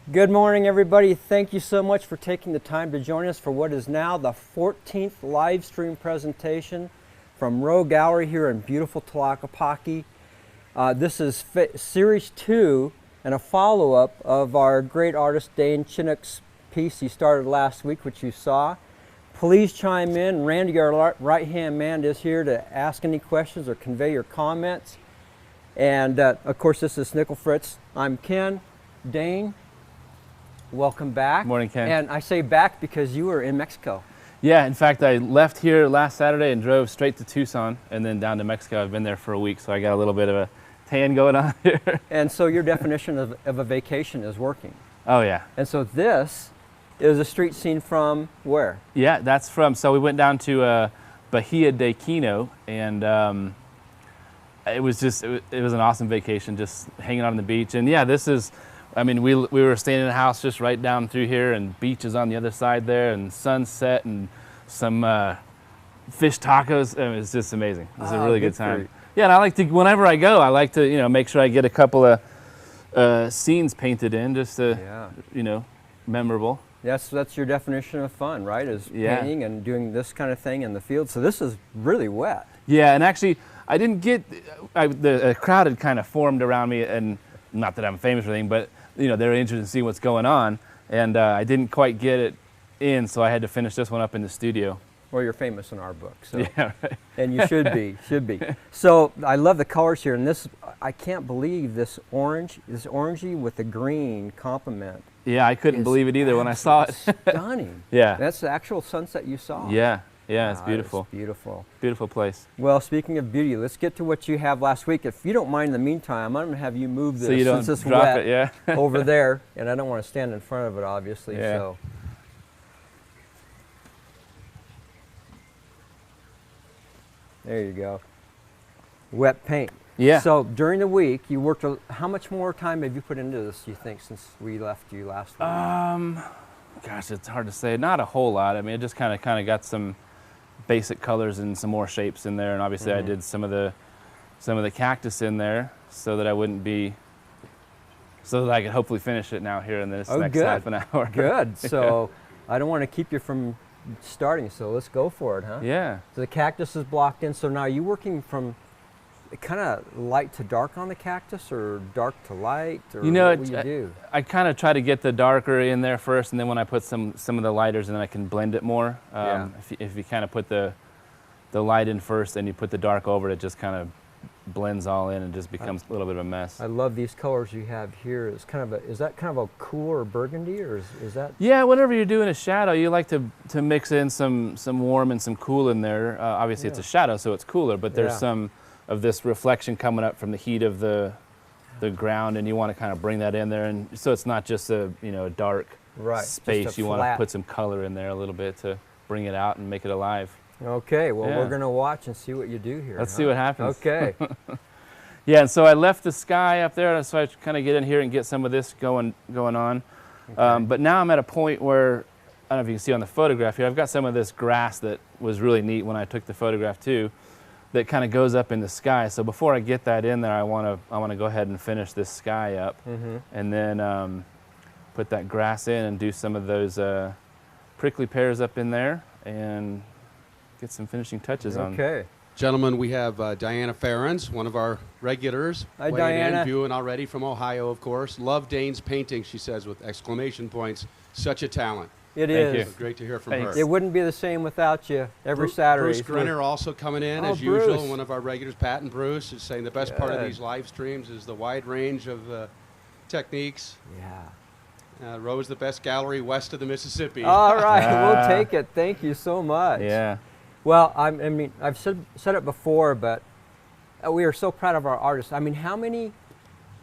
Good morning, everybody. Thank you so much for taking the time to join us for what is now the 14th live stream presentation from Rowe Gallery here in beautiful Tlaquepaque. This is Series 2 and a follow-up of our great artist Dane Chinnock's piece he started last week, which you saw. Please chime in. Randy, our right-hand man, is here to ask any questions or convey your comments. And of course, this is Snickle Fritz. I'm Ken. Dane, welcome back. Morning, Ken. And I say back because you were in Mexico. Yeah, in fact, I left here last Saturday and drove straight to Tucson and then down to Mexico. I've been there for a week, so I got a little bit of a tan going on here. And so your definition of a vacation is working. Oh, yeah. And so this is a street scene from where? Yeah, that's from, so we went down to Bahia de Quino, and it was an awesome vacation, just hanging out on the beach. And yeah, this is, I mean, we were staying in a house just right down through here, and beaches on the other side there, and sunset, and some fish tacos. I mean, it's just amazing. It's a really good time. Yeah, and I like to, whenever I go, I like to, make sure I get a couple of scenes painted in, just to, memorable. Yes, that's your definition of fun, right? Is painting and doing this kind of thing in the field. So this is really wet. Yeah, and actually, I didn't get, the crowd had kind of formed around me, and not that I'm famous or anything, but they were interested in seeing what's going on, and I didn't quite get it in, so I had to finish this one up in the studio. Well, you're famous in our book, so. Yeah, right. And you should be. So I love the colors here, and this, I can't believe this orangey with the green complement. Yeah, I couldn't believe it either when I saw it. Stunning. Yeah. That's the actual sunset you saw. Yeah, it's beautiful. It's beautiful. Beautiful place. Well, speaking of beauty, let's get to what you have last week. If you don't mind in the meantime, I'm going to have you move this, so you don't since it's drop wet, it, yeah. over there, and I don't want to stand in front of it, obviously. Yeah. So. There you go. Wet paint. Yeah. So during the week, you worked. How much more time have you put into this, you think, since we left you last week? Gosh, it's hard to say. Not a whole lot. I mean, it just kind of got some basic colors and some more shapes in there, and obviously I did some of the cactus in there so that I wouldn't be, so that I could hopefully finish it now here in this next half an hour. Good. So I don't want to keep you from starting, so let's go for it, huh? Yeah. So the cactus is blocked in. So now are you working from kind of light to dark on the cactus, or dark to light, or what will you do? I kind of try to get the darker in there first, and then when I put some of the lighters in, then I can blend it more. If you kind of put the light in first and you put the dark over it, it just kind of blends all in and just becomes a little bit of a mess. I love these colors you have here. It's kind of is that kind of a cooler burgundy, or is that? Yeah, whenever you're doing a shadow, you like to mix in some warm and some cool in there. Obviously, it's a shadow, so it's cooler, but there's some of this reflection coming up from the heat of the ground, and you want to kind of bring that in there, and so it's not just a dark space. You want to put some color in there a little bit to bring it out and make it alive. Okay, well we're going to watch and see what you do here. Let's see what happens. Okay. Yeah, and so I left the sky up there, so I kind of get in here and get some of this going on. Okay. But now I'm at a point where, I don't know if you can see on the photograph here, I've got some of this grass that was really neat when I took the photograph too, that kind of goes up in the sky. So before I get that in there, I want to go ahead and finish this sky up, and then put that grass in and do some of those prickly pears up in there and get some finishing touches on. Okay. Gentlemen, we have Diana Farrens, one of our regulars. Hi, Diana. Viewing already from Ohio, of course. Love Dane's painting, she says, with exclamation points. Such a talent. It is. So great to hear from her. It wouldn't be the same without you every Saturday. Bruce Grinner also coming in, as usual. One of our regulars, Pat and Bruce, is saying the best part of these live streams is the wide range of techniques. Yeah. Rowe is the best gallery west of the Mississippi. All right, we'll take it. Thank you so much. Yeah. Well, I mean, I've said it before, but we are so proud of our artists. I mean, how many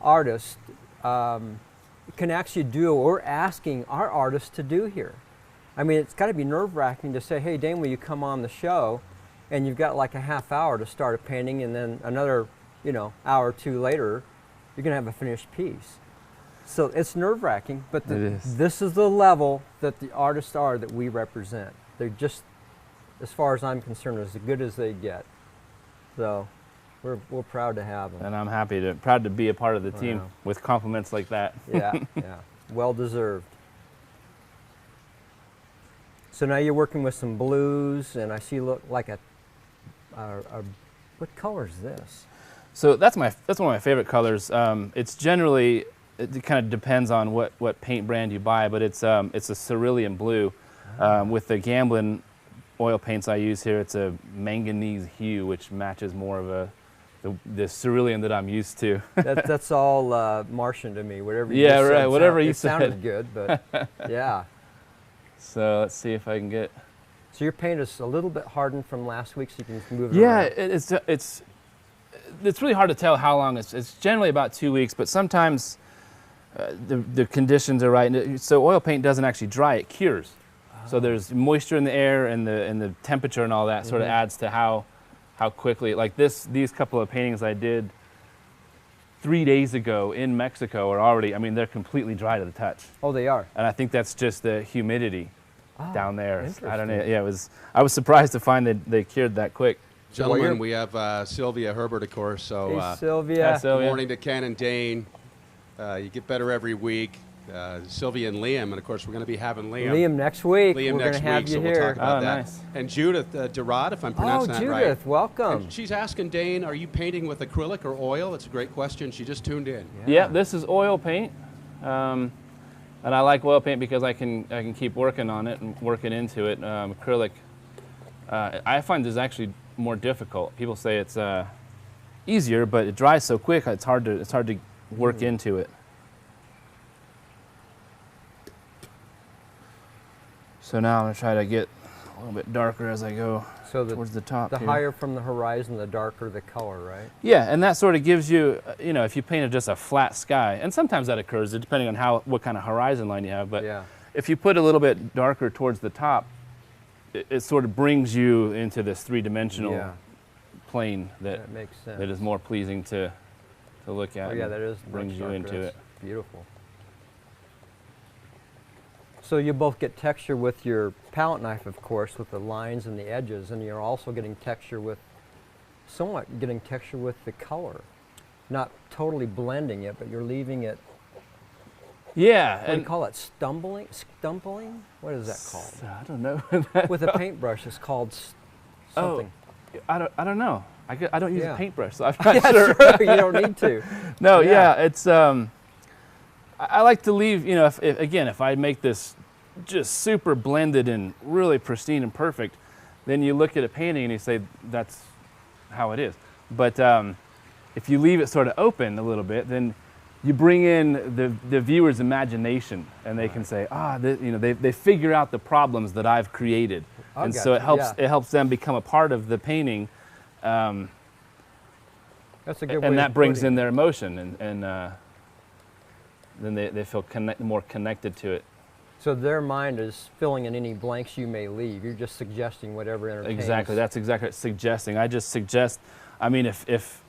artists can actually do what we're asking our artists to do here? I mean, it's got to be nerve-wracking to say, hey, Dane, will you come on the show? And you've got like a half hour to start a painting, and then another, hour or two later, you're going to have a finished piece. So it's nerve-wracking, but this is the level that the artists are that we represent. They're just, as far as I'm concerned, as good as they get. So we're proud to have them. And I'm proud to be a part of the team with compliments like that. Yeah, yeah. Well deserved. So now you're working with some blues, and I see look like a what color is this? So that's one of my favorite colors. It's generally, it kind of depends on what paint brand you buy, but it's a cerulean blue. With the Gamblin oil paints I use here, it's a manganese hue, which matches more of the cerulean that I'm used to. That's all Martian to me. Whatever you yeah, just right. said, Whatever you it said. sounded good, but yeah. So let's see if I can get. So your paint is a little bit hardened from last week, so you can move it Yeah, around. it's really hard to tell how long. It's generally about 2 weeks, but sometimes the conditions are right. So oil paint doesn't actually dry; it cures. So there's moisture in the air, and the temperature and all that sort of adds to how quickly. Like these couple of paintings I did 3 days ago in Mexico are already. I mean, they're completely dry to the touch. Oh, they are. And I think that's just the humidity down there. I don't know. Interesting. Yeah, I was surprised to find that they cured that quick. Gentlemen, we have Sylvia Herbert, of course. So Hey, Sylvia. Hi, Sylvia. good morning to Ken and Dane. You get better every week. Sylvia and Liam, and of course we're going to be having Liam next week. Liam We're next going to have week, you so here. we'll talk about that. Nice. And Judith Durad, if I'm pronouncing that right. Judith, welcome. And she's asking Dane, are you painting with acrylic or oil? It's a great question. She just tuned in. Yeah, this is oil paint, and I like oil paint because I can keep working on it and working into it. Acrylic, I find is actually more difficult. People say it's easier, but it dries so quick. It's hard to work into it. So now I'm gonna try to get a little bit darker as I go towards the top. The here. higher from the horizon, the darker the color, right? Yeah, and that sort of gives you, if you painted just a flat sky, and sometimes that occurs depending on what kind of horizon line you have, but if you put a little bit darker towards the top, it sort of brings you into this three-dimensional plane that makes sense. that is more pleasing to look at. Oh yeah, that is brings much you darker. into That's it. Beautiful. So you both get texture with your palette knife, of course, with the lines and the edges, and you're also getting texture with, somewhat getting texture with the color. Not totally blending it, but you're leaving it. Yeah, What do you call it? Stumbling? What is that called? I don't know. With a paintbrush, it's called something. I don't know. I don't use a paintbrush, so I'm Yeah, not sure. true. You don't need to. No, it's. I like to leave. If I make this just super blended and really pristine and perfect, then you look at a painting and you say that's how it is. But if you leave it sort of open a little bit, then you bring in the viewer's imagination, and they can say, they figure out the problems that I've created, and so it helps them become a part of the painting. That's a good way. And that brings in their emotion, and then they feel more connected to it. So their mind is filling in any blanks you may leave. You're just suggesting whatever entertains. Exactly. That's exactly what suggesting. I just suggest. I mean, if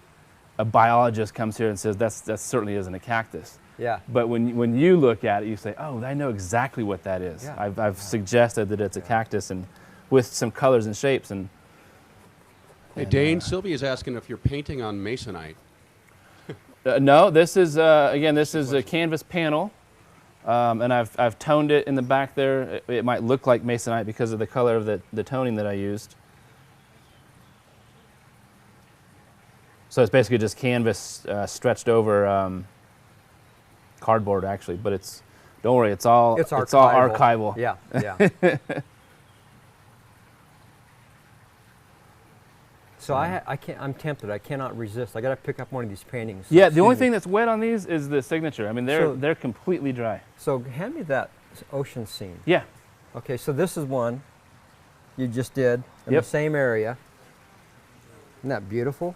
a biologist comes here and says that certainly isn't a cactus. Yeah. But when you look at it, you say, oh, I know exactly what that is. Yeah. I've suggested that it's a cactus, and with some colors and shapes. And Hey, Dane, Sylvia's asking if you're painting on Masonite. no, this is again, this is a canvas panel, and I've toned it in the back there. It might look like Masonite because of the color of the toning that I used. So it's basically just canvas stretched over cardboard, actually. But don't worry, it's all archival. Yeah, yeah. So I'm tempted. I cannot resist. I got to pick up one of these paintings. Yeah, the only thing that's wet on these is the signature. I mean, they're completely dry. So hand me that ocean scene. Yeah. Okay, so this is one you just did in the same area. Isn't that beautiful?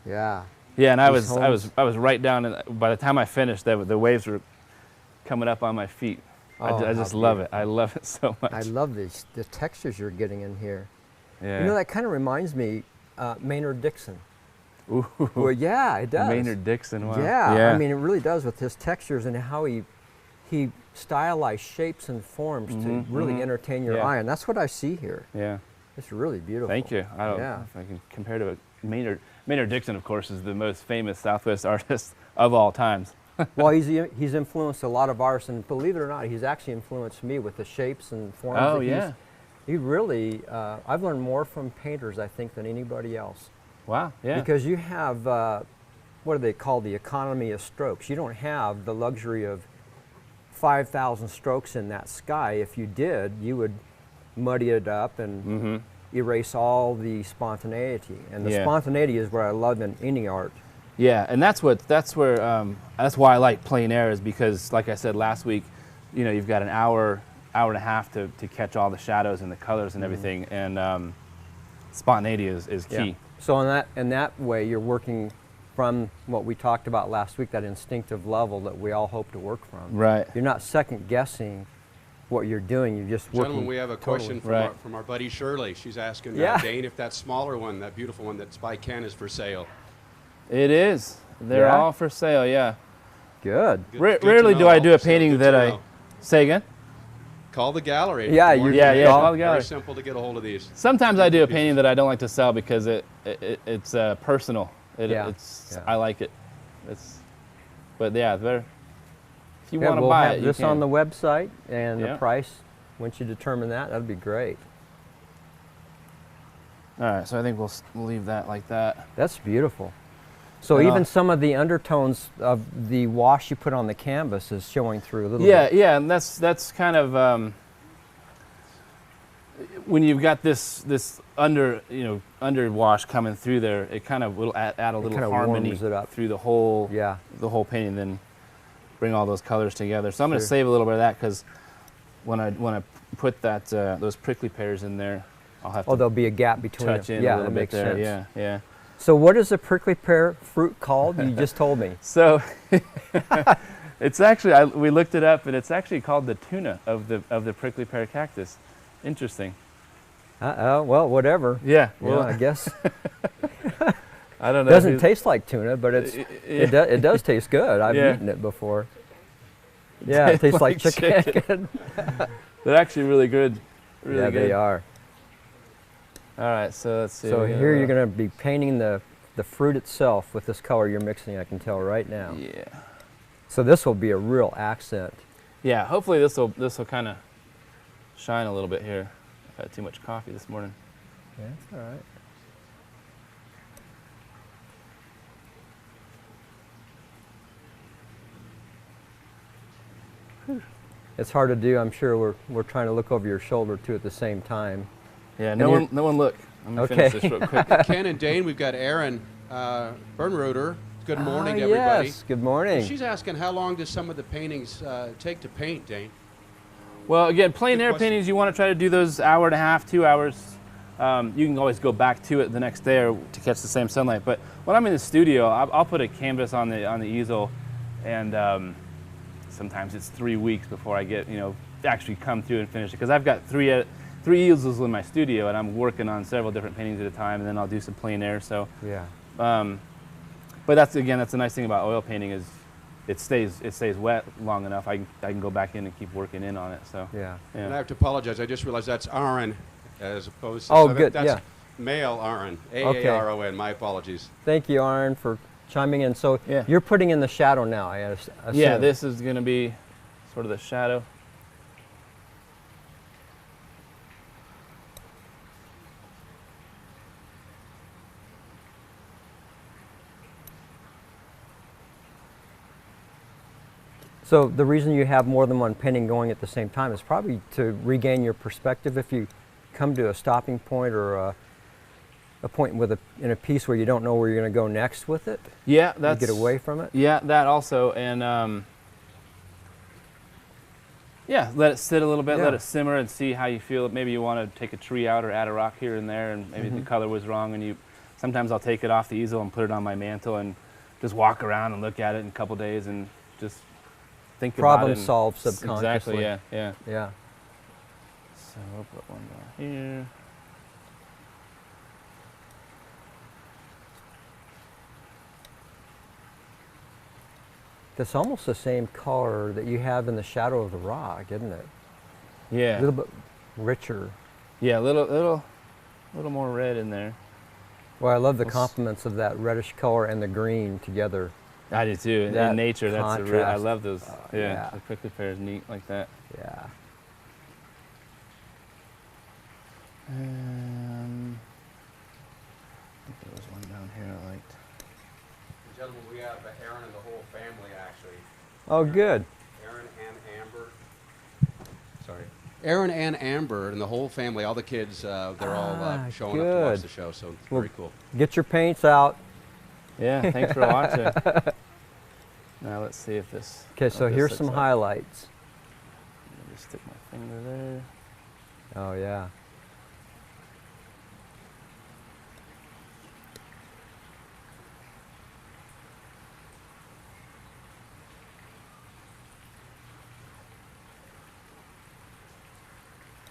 Yeah. Yeah, and I was right down, and by the time I finished, the waves were coming up on my feet. Oh, I just love it. I love it so much. I love the textures you're getting in here. Yeah. You know, that kind of reminds me Maynard Dixon. Ooh. Well, yeah, it does. Maynard Dixon, wow. Yeah, I mean, it really does with his textures and how he stylized shapes and forms to really entertain your eye, and that's what I see here. Yeah. It's really beautiful. Thank you. I don't know if I can compare to it. Maynard Dixon, of course, is the most famous Southwest artist of all times. Well, he's influenced a lot of artists, and believe it or not, he's actually influenced me with the shapes and forms. Oh, that yeah. He really, I've learned more from painters, I think, than anybody else. Wow, yeah. Because you have, what do they call, the economy of strokes. You don't have the luxury of 5,000 strokes in that sky. If you did, you would muddy it up and erase all the spontaneity. And the spontaneity is what I love in any art. Yeah, and that's why I like plein air, is because, like I said last week, you know, you've got an hour and a half to catch all the shadows and the colors and everything, and spontaneity is key. Yeah. So in that way, you're working from what we talked about last week, that instinctive level that we all hope to work from. Right. You're not second guessing what you're doing. You're just working. Gentlemen, we have a question from our buddy Shirley. She's asking Dane if that smaller one, that beautiful one that's by Ken, is for sale. It is. They're all for sale. Yeah. Good. Rarely do I do a painting that I say again. Call the gallery. Yeah, call the gallery. Very simple to get a hold of these. Sometimes I do a painting that I don't like to sell because it's personal. I like it. But yeah, if you want to buy it, you this can. on the website, and the price. Once you determine that, that'd be great. All right, so I think we'll leave that like that. That's beautiful. So even some of the undertones of the wash you put on the canvas is showing through a little bit. Yeah, and that's kind of when you've got this underwash coming through there, it kind of will add a little harmony through the whole painting, then bring all those colors together. So I'm going to save a little bit of that, because when I put that those prickly pears in there, I'll have to there'll be a gap between touch them. in a little bit there. Sense. Yeah. So what is a prickly pear fruit called? You just told me. So it's actually, we looked it up, and it's actually called the tuna of the prickly pear cactus. Interesting. Well, whatever. Yeah. Well, I guess. I don't know. It doesn't taste like tuna, but it does taste good. I've eaten it before. Yeah, it tastes like chicken. They're actually really good. Really good. They are. All right, so let's see. So here you're going to be painting the fruit itself with this color you're mixing, I can tell right now. Yeah. So this will be a real accent. Yeah, hopefully this will kind of shine a little bit here. I've had too much coffee this morning. Yeah, that's all right. It's hard to do. I'm sure we're trying to look over your shoulder too at the same time. Yeah, no one look. I'm going to finish this real quick. Ken and Dane, we've got Erin Bernruder. Good morning, everybody. Yes, good morning. And she's asking, how long does some of the paintings take to paint, Dane? Well, again, plein air paintings, you want to try to do those hour and a half, 2 hours. You can always go back to it the next day or to catch the same sunlight. But when I'm in the studio, I'll put a canvas on the easel, and sometimes it's 3 weeks before I get, actually come through and finish it. Because I've got three easels in my studio, and I'm working on several different paintings at a time, and then I'll do some plein air. So yeah. But that's the nice thing about oil painting is it stays wet long enough. I can go back in and keep working in on it. So yeah. And I have to apologize. I just realized that's Aaron as opposed to good. That's male Aaron. A-A-R-O-N. My apologies. Thank you, Aaron, for chiming in. So you're putting in the shadow now, I assume. Yeah, this is going to be sort of the shadow. So the reason you have more than one painting going at the same time is probably to regain your perspective. If you come to a stopping point or a point in a piece where you don't know where you're going to go next with it. Yeah, that's you get away from it. Yeah, that also, and let it sit a little bit, let it simmer, and see how you feel. Maybe you want to take a tree out or add a rock here and there, and maybe the color was wrong. And sometimes I'll take it off the easel and put it on my mantle and just walk around and look at it in a couple days and just think about it. Problem solve subconsciously. Exactly. Yeah. Yeah. So we'll put one down here. It's almost the same color that you have in the shadow of the rock, isn't it? Yeah. A little bit richer. Yeah, a little more red in there. Well, I love the complements of that reddish color and the green together. I do too. In nature, that's a real, I love those. Yeah, the prickly pear is neat like that. Yeah. I think there was one down here I liked. Gentlemen, we have Aaron and the whole family actually. Oh, good. Aaron and Amber. Sorry. Aaron and Amber and the whole family, all the kids, they're all showing up to watch the show, so it's very cool. Get your paints out. Yeah, thanks for watching. Now let's see if this. Okay, so here's some highlights. Let me just stick my finger there. Oh, yeah.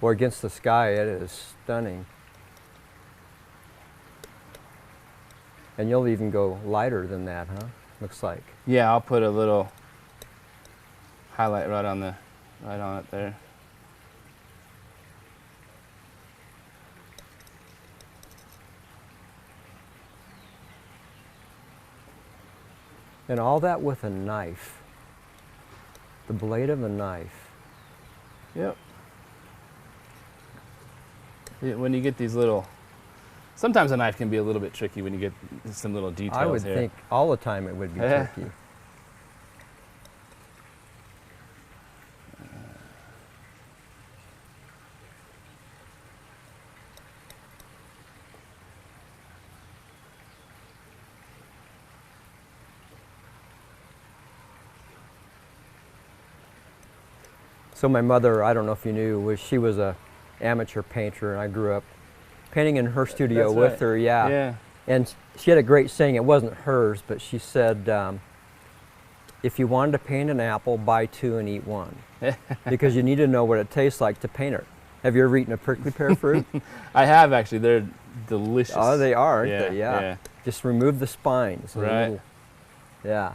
Or against the sky, it is stunning. And you'll even go lighter than that, huh? Looks like. Yeah, I'll put a little highlight right on it there. And all that with a knife. The blade of a knife. Yep. When you get these little, sometimes a knife can be a little bit tricky when you get some little details I would here. think all the time it would be tricky. So my mother, I don't know if you knew, she was a amateur painter, and I grew up painting in her studio with her. Yeah. And she had a great saying. It wasn't hers, but she said, if you wanted to paint an apple, buy two and eat one, because you need to know what it tastes like to paint it. Have you ever eaten a prickly pear fruit? I have, actually. They're delicious. Oh, they are, aren't they? Yeah. Just remove the spines. Right. Yeah.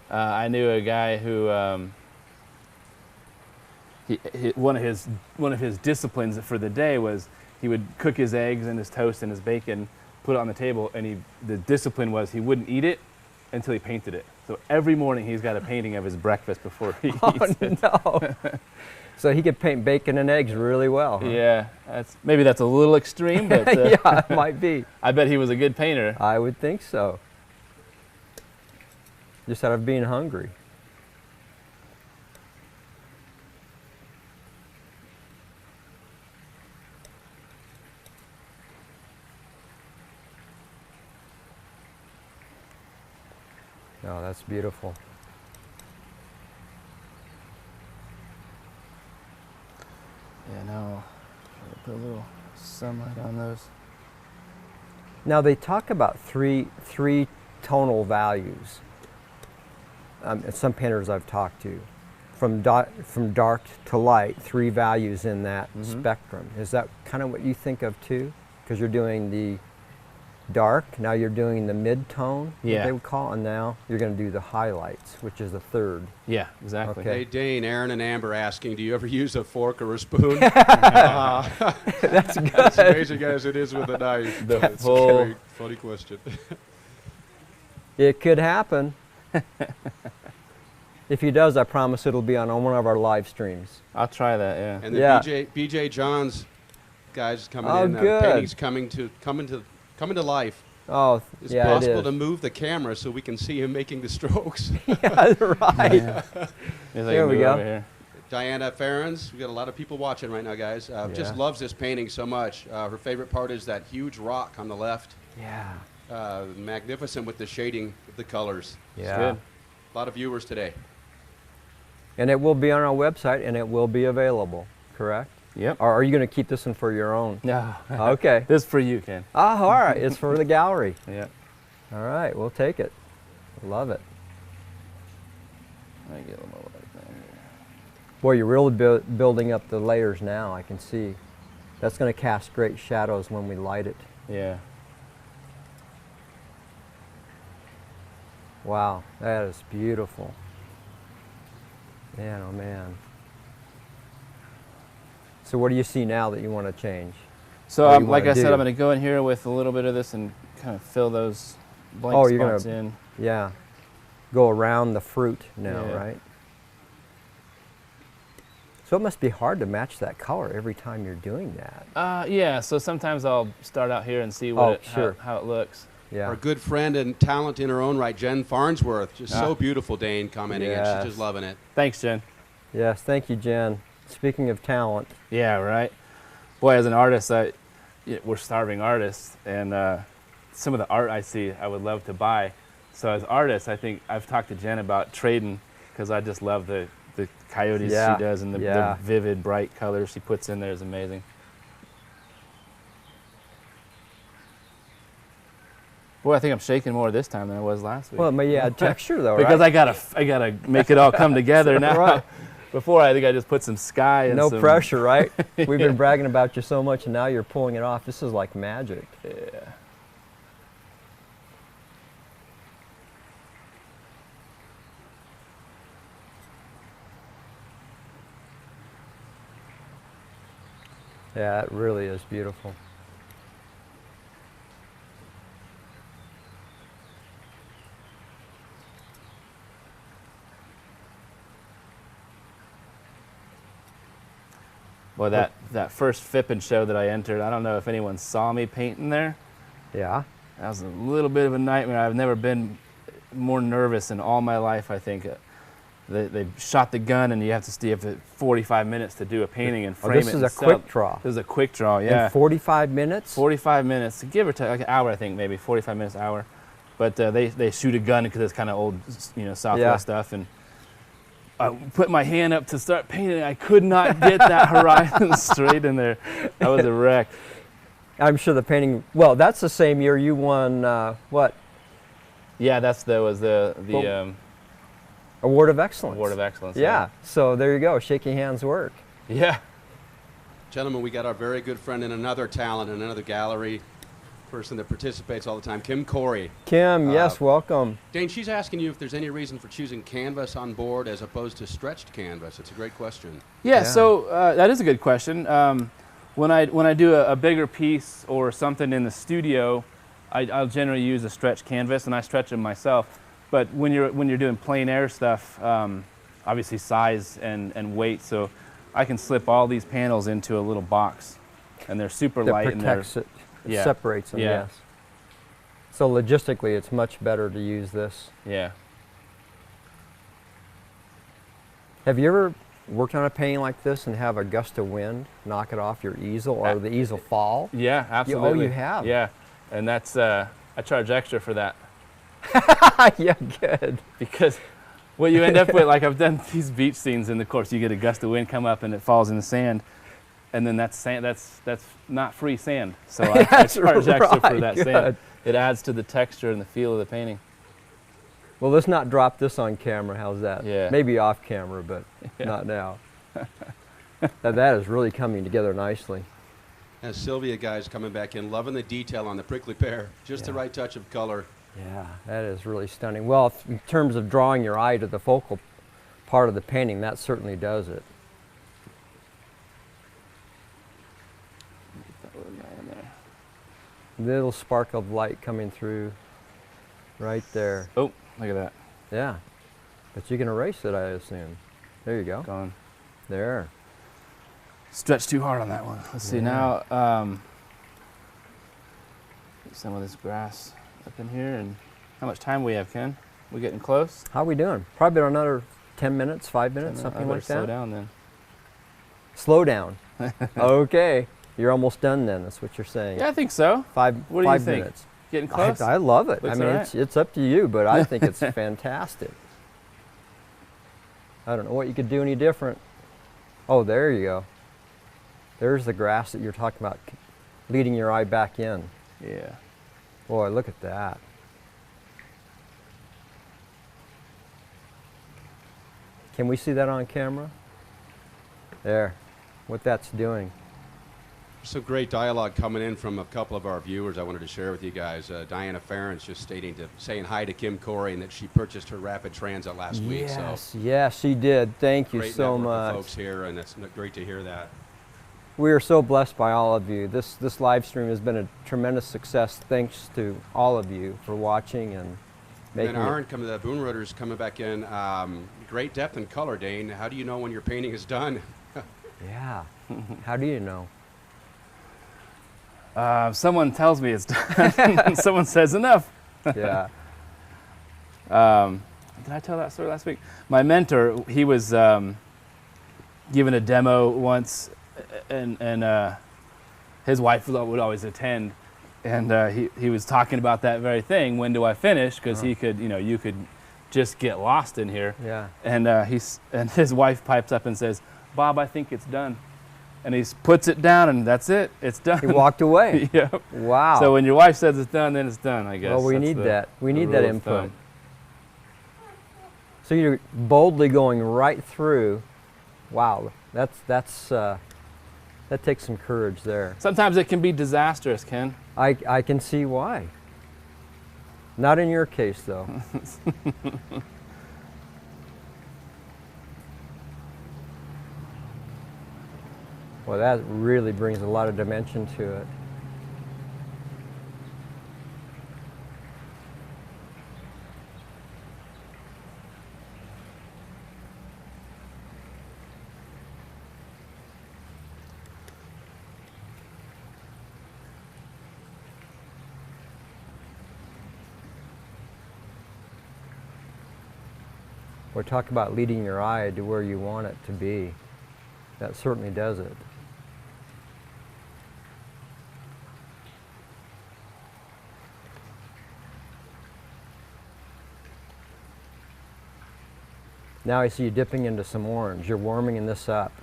I knew a guy who one of his disciplines for the day was he would cook his eggs and his toast and his bacon, put it on the table, and the discipline was he wouldn't eat it until he painted it. So every morning he's got a painting of his breakfast before he eats it. No. So he could paint bacon and eggs really well. Huh? Yeah, maybe that's a little extreme, but yeah, it might be. I bet he was a good painter. I would think so. Just out of being hungry. Oh, that's beautiful. Yeah, now put a little sunlight on those. Now they talk about three tonal values. Some painters I've talked to, from dark to light, three values in that spectrum. Is that kind of what you think of too? Because you're doing the dark, now you're doing the mid-tone, what they would call, and now you're going to do the highlights, which is the third. Yeah, exactly. Okay. Hey, Dane, Aaron and Amber asking, do you ever use a fork or a spoon? That's good. As amazing as it is with a knife. It's a very funny question. It could happen. If he does, I promise it'll be on one of our live streams. I'll try that, yeah. And the BJ Johns guys coming in. Good. Painting's coming to life. Oh, it's yeah, possible it is. to move the camera so we can see him making the strokes. Yeah, right. Yeah. There we go. Here. Diana Farrens, we got a lot of people watching right now, guys. Just loves this painting so much. Her favorite part is that huge rock on the left. Yeah. Magnificent with the shading of the colors. Yeah. Good. A lot of viewers today. And it will be on our website, and it will be available, correct? Yep. Or are you going to keep this one for your own? No. Okay. This is for you, Ken. Oh, all right. It's for the gallery. Yeah. All right. We'll take it. Love it. I get a little more like that here. Boy, you're really building up the layers now, I can see. That's going to cast great shadows when we light it. Yeah. Wow, that is beautiful. Man, oh man. So what do you see now that you want to change? So What do you like wanna I said, do? I'm going to go in here with a little bit of this and kind of fill those blank spots in. Yeah. Go around the fruit now, Yeah. right? So it must be hard to match that color every time you're doing that. Yeah, so sometimes I'll start out here and see what sure. how it looks. Yeah. Our good friend and talent in her own right, Jen Farnsworth. Just so beautiful, Dane, commenting, and Yes. she's just loving it. Thanks, Jen. Yes, thank you, Jen. Speaking of talent. Yeah, right. Boy, as an artist, we're starving artists, and some of the art I see, I would love to buy. So as artists, I think I've talked to Jen about trading because I just love the coyotes Yeah. she does and the Yeah. vivid, bright colors she puts in there is amazing. Boy, I think I'm shaking more this time than I was last week. Well, it may add texture though, because right? I gotta make it all come together now. Right. Before, I think I just put some sky and No some pressure, right? We've been bragging about you so much, and now you're pulling it off. This is like magic. Yeah. Yeah, it really is beautiful. Boy, that first Fippen show that I entered, I don't know if anyone saw me painting there. Yeah. That was a little bit of a nightmare. I've never been more nervous in all my life, I think. They shot the gun, and you have 45 minutes to do a painting and frame it. This is and a sell it. quick draw. This is a quick draw, yeah. In 45 minutes? 45 minutes, give or take, like an hour, I think, maybe 45 minutes, hour. But they shoot a gun because it's kind of old, Southwest Yeah. stuff, and I put my hand up to start painting. I could not get that horizon straight in there. I was a wreck. I'm sure the painting, well, that's the same year you won, what? Yeah, was the Award of Excellence. Award of Excellence. Yeah, so there you go, shaking hands work. Yeah. Gentlemen, we got our very good friend and another talent and another gallery person that participates all the time, Kim Corey. Kim, yes, welcome. Dane, she's asking you if there's any reason for choosing canvas on board as opposed to stretched canvas. It's a great question. Yeah, Yeah. so that is a good question. When I do a bigger piece or something in the studio, I'll generally use a stretched canvas, and I stretch them myself. But when you're doing plein air stuff, obviously size and weight, so I can slip all these panels into a little box, and they're super light. That protects it, yeah. separates them, Yeah. yes. So logistically, it's much better to use this. Yeah. Have you ever worked on a painting like this and have a gust of wind knock it off your easel or the easel fall? Yeah, absolutely. you have? Yeah, and that's I charge extra for that. Yeah, good. Because what you end up with, like I've done these beach scenes, and of course you get a gust of wind come up and it falls in the sand, and then that's sand. That's not free sand. So I charge extra for that good. sand. It adds to the texture and the feel of the painting. Well, let's not drop this on camera. How's that? Yeah. Maybe off camera, but Yeah. not now. That is really coming together nicely. As Sylvia guys coming back in, loving the detail on the prickly pear. Just the Yeah. right touch of color. Yeah, that is really stunning. Well, in terms of drawing your eye to the focal part of the painting, that certainly does it. Little spark of light coming through right there. Oh, look at that. Yeah, but you can erase it, I assume. There you go. Gone. There. Stretched too hard on that one. Let's see Yeah. now. Get some of this grass up in here, and how much time we have, Ken? We getting close? How we doing? Probably about another 10 minutes, 5 minutes, I something better like that. slow down then. Slow down. Okay. You're almost done then, that's what you're saying. Yeah, I think so. Five What do you 5 think? minutes. Getting close? I love it. Looks I mean, all right. it's up to you, but I think it's fantastic. I don't know what you could do any different. Oh, there you go. There's the grass that you're talking about, leading your eye back in. Yeah. Boy, look at that. Can we see that on camera? There, what that's doing. Some great dialogue coming in from a couple of our viewers I wanted to share with you guys. Diana Farron's just saying hi to Kim Corey and that she purchased her Rapid Transit last week. Yes, So yes, she did. Thank you great so network of much. folks here, and it's great to hear that. We are so blessed by all of you. This live stream has been a tremendous success. Thanks to all of you for watching and And Aaron, the Boonrooters coming back in. Great depth and color, Dane. How do you know when your painting is done? Yeah. How do you know? Someone tells me it's done. Someone says enough. Yeah. Did I tell that story last week? My mentor, he was given a demo once, and his wife would always attend, and he was talking about that very thing. When do I finish? Because he could, you could just get lost in here. Yeah. And and his wife pipes up and says, "Bob, I think it's done." And he puts it down, and that's it. It's done. He walked away. Yeah. Wow. So when your wife says it's done, then it's done, I guess. Well, we That's need that. We the need that rule of input. thumb. So you're boldly going right through. Wow. That takes some courage there. Sometimes it can be disastrous, Ken. I can see why. Not in your case, though. Well, that really brings a lot of dimension to it. Or talk about leading your eye to where you want it to be. That certainly does it. Now I see you dipping into some orange. You're warming this up.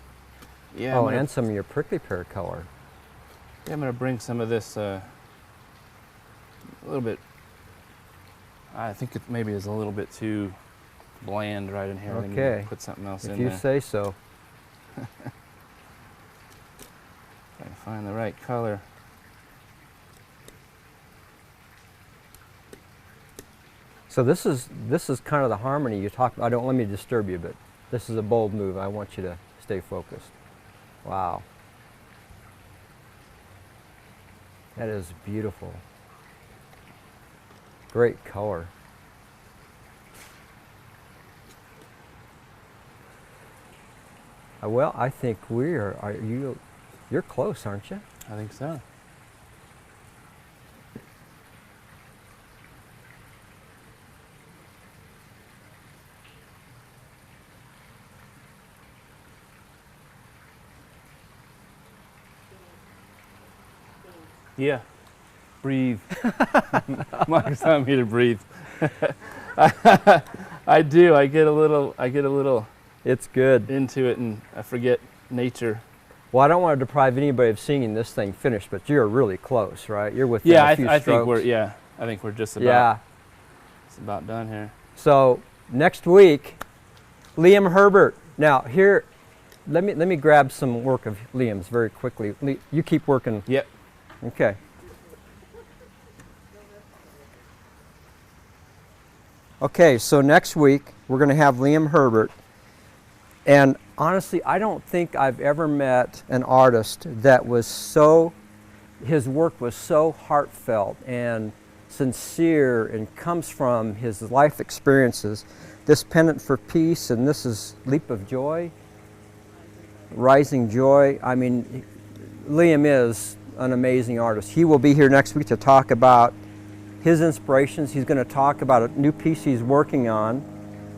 Yeah. Oh, and some of your prickly pear color. Yeah, I'm going to bring some of this a little bit. I think it maybe is a little bit too bland right in here. Okay. Put something else If in you there. say so. If I can find the right color. So this is kind of the harmony you talk about. Don't let me disturb you, but this is a bold move. I want you to stay focused. Wow. That is beautiful. Great color. Well, I think you're close, aren't you? I think so. Yeah. Breathe. Mark's telling me to breathe. I do. I get a little It's good. into it, and I forget nature. Well, I don't want to deprive anybody of seeing this thing finished, but you're really close, right? You're within Yeah, a few I strokes. think we're just about Yeah. it's about done here. So next week, Liam Herbert. Now here, let me grab some work of Liam's very quickly. You keep working. Yep. Okay. Okay, so next week we're going to have Liam Herbert. And honestly, I don't think I've ever met an artist that was his work was so heartfelt and sincere and comes from his life experiences. This Pendant for Peace, and this is Leap of Joy, Rising Joy. I mean, Liam is an amazing artist. He will be here next week to talk about his inspirations. He's going to talk about a new piece he's working on.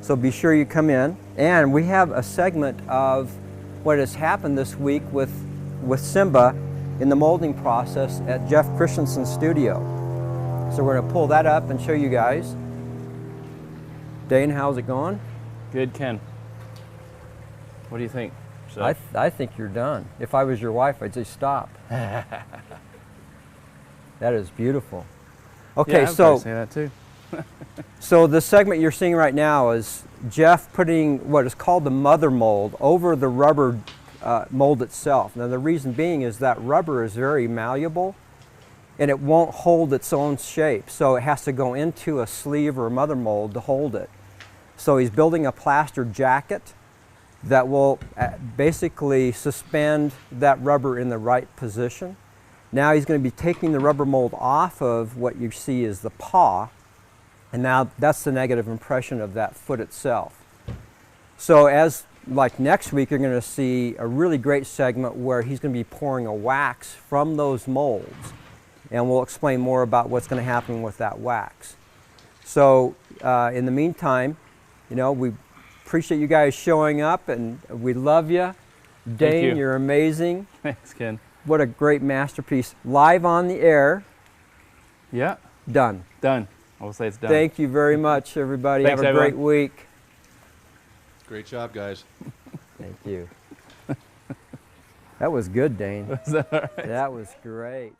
So be sure you come in. And we have a segment of what has happened this week with Simba in the molding process at Jeff Christensen's studio. So we're going to pull that up and show you guys. Dane, how's it going? Good, Ken. What do you think? I think you're done. If I was your wife, I'd say stop. That is beautiful. Okay, yeah, I would so say that too. So the segment you're seeing right now is Jeff putting what is called the mother mold over the rubber mold itself. Now the reason being is that rubber is very malleable and it won't hold its own shape. So it has to go into a sleeve or a mother mold to hold it. So he's building a plaster jacket that will basically suspend that rubber in the right position. Now he's going to be taking the rubber mold off of what you see is the paw, And now that's the negative impression of that foot itself. So as like next week, you're going to see a really great segment where he's going to be pouring a wax from those molds. And we'll explain more about what's going to happen with that wax. So in the meantime, you know, we appreciate you guys showing up, and we love you. Dane, you. you're amazing. Thanks, Ken. What a great masterpiece. Live on the air. Yeah. Done. Done. I will say it's done. Thank you very much, everybody. Thanks, Have a everyone. great week. Great job, guys. Thank you. That was good, Dane. Was that all right? That was great.